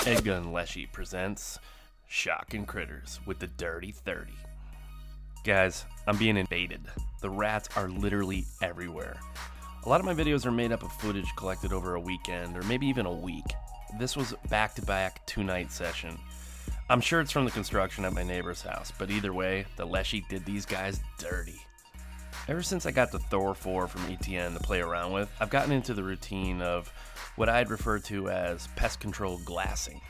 EDgun Leshiy presents Shocking Critters with the Dirty 30. Guys, I'm being invaded. The rats are literally everywhere. A lot of my videos are made up of footage collected over a weekend or maybe even a week. This was back-to-back two-night session. I'm sure it's from the construction at my neighbor's house, but either way, the Leshiy did these guys dirty. Ever since I got the Thor 4 from EDgun to play around with, I've gotten into the routine of what I'd refer to as pest control glassing.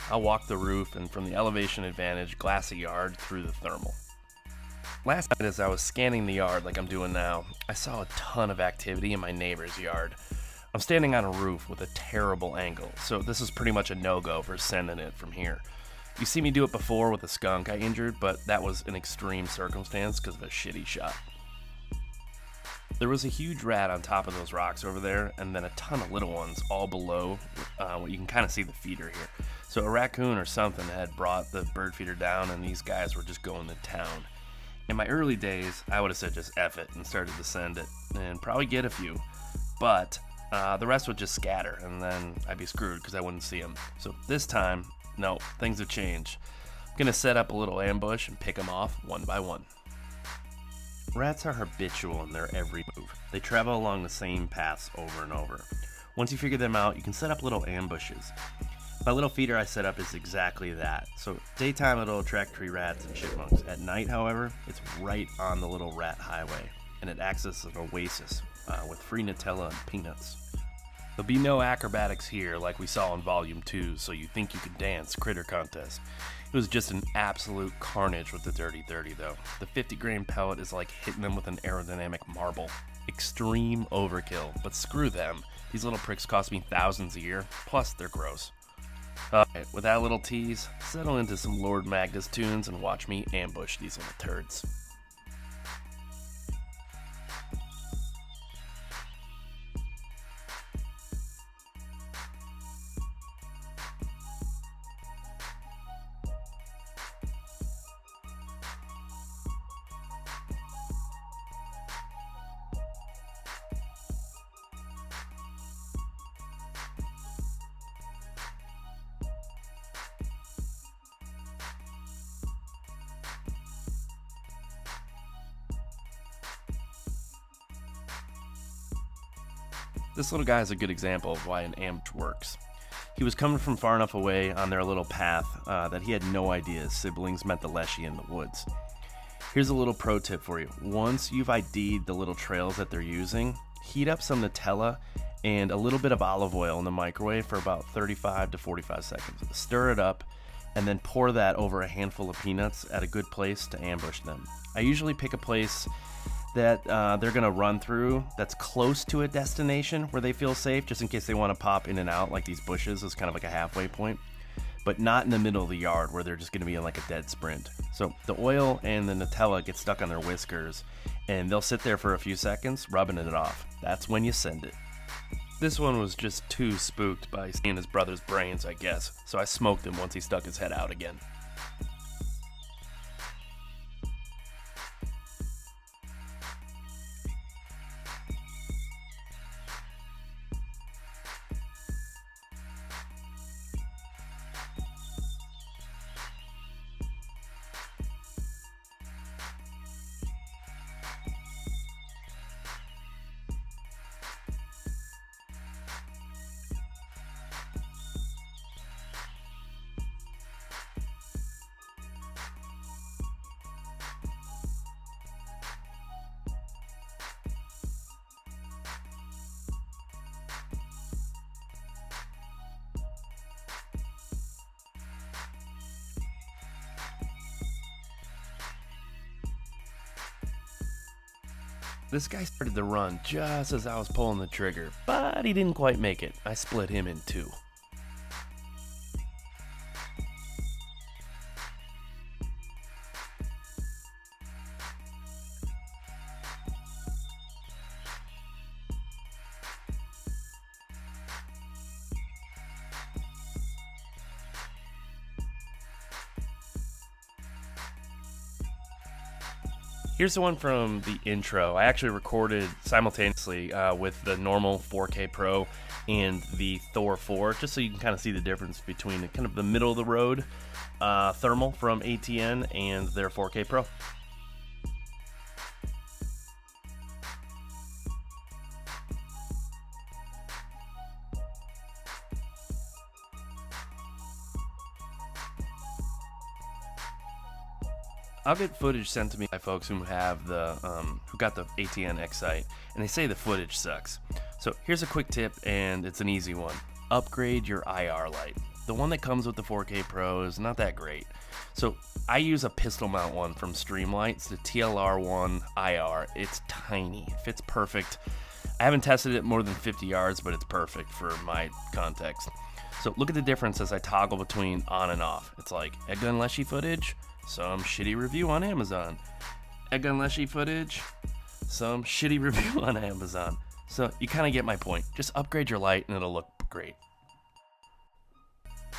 I'll walk the roof and from the elevation advantage glass a yard through the thermal. Last night as I was scanning the yard like I'm doing now, I saw a ton of activity in my neighbor's yard. I'm standing on a roof with a terrible angle, so this is pretty much a no-go for sending it from here. You see me do it before with a skunk I injured, but that was an extreme circumstance because of a shitty shot. There was a huge rat on top of those rocks over there, and then a ton of little ones all below. You can kind of see the feeder here. So a raccoon or something had brought the bird feeder down, and these guys were just going to town. In my early days, I would have said just F it and started to send it, and probably get a few. But the rest would just scatter, and then I'd be screwed because I wouldn't see them. So this time, no, things have changed. I'm going to set up a little ambush and pick them off one by one. Rats are habitual in their every move. They travel along the same paths over and over. Once you figure them out, you can set up little ambushes. My little feeder I set up is exactly that. So daytime it'll attract tree rats and chipmunks. At night, however, it's right on the little rat highway, and it acts as an oasis with free Nutella and peanuts. There'll be no acrobatics here like we saw in Volume 2, so you think you can dance critter contest. It was just an absolute carnage with the Dirty 30 though. The 50-grain pellet is like hitting them with an aerodynamic marble. Extreme overkill, but screw them. These little pricks cost me thousands a year, plus they're gross. Alright, with that little tease, settle into some Lord Magnus tunes and watch me ambush these little turds. This little guy is a good example of why an ambush works. He was coming from far enough away on their little path that he had no idea his siblings met the Leshiy in the woods. Here's a little pro tip for you. Once you've ID'd the little trails that they're using, heat up some Nutella and a little bit of olive oil in the microwave for about 35 to 45 seconds. Stir it up and then pour that over a handful of peanuts at a good place to ambush them. I usually pick a place that they're going to run through that's close to a destination where they feel safe, just in case they want to pop in and out, like these bushes is kind of like a halfway point, but not in the middle of the yard where they're just going to be in like a dead sprint. So the oil and the Nutella get stuck on their whiskers, and they'll sit there for a few seconds, rubbing it off. That's when you send it. This one was just too spooked by seeing his brother's brains, I guess, so I smoked him once he stuck his head out again. This guy started to run just as I was pulling the trigger, but he didn't quite make it. I split him in two. Here's the one from the intro. I actually recorded simultaneously with the normal 4K Pro and the Thor 4, just so you can kind of see the difference between kind of the middle of the road thermal from ATN and their 4K Pro. I'll get footage sent to me by folks who have the who got the ATN Excite, and they say the footage sucks. So here's a quick tip, and it's an easy one. Upgrade your IR light. The one that comes with the 4K Pro is not that great. So I use a pistol mount one from Streamlight's, the TLR1 IR. It's tiny, it fits perfect. I haven't tested it more than 50 yards, but it's perfect for my context. So look at the difference as I toggle between on and off. It's like EDgun Leshiy footage, some shitty review on Amazon. EDgun Leshiy footage, some shitty review on Amazon. So you kind of get my point. Just upgrade your light and it'll look great.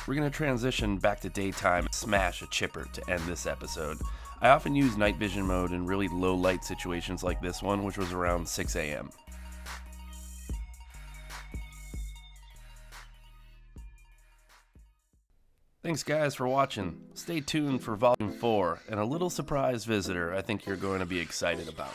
We're going to transition back to daytime and smash a chipper to end this episode. I often use night vision mode in really low light situations like this one, which was around 6 a.m. Thanks guys for watching. Stay tuned for Volume 4 and a little surprise visitor I think you're going to be excited about.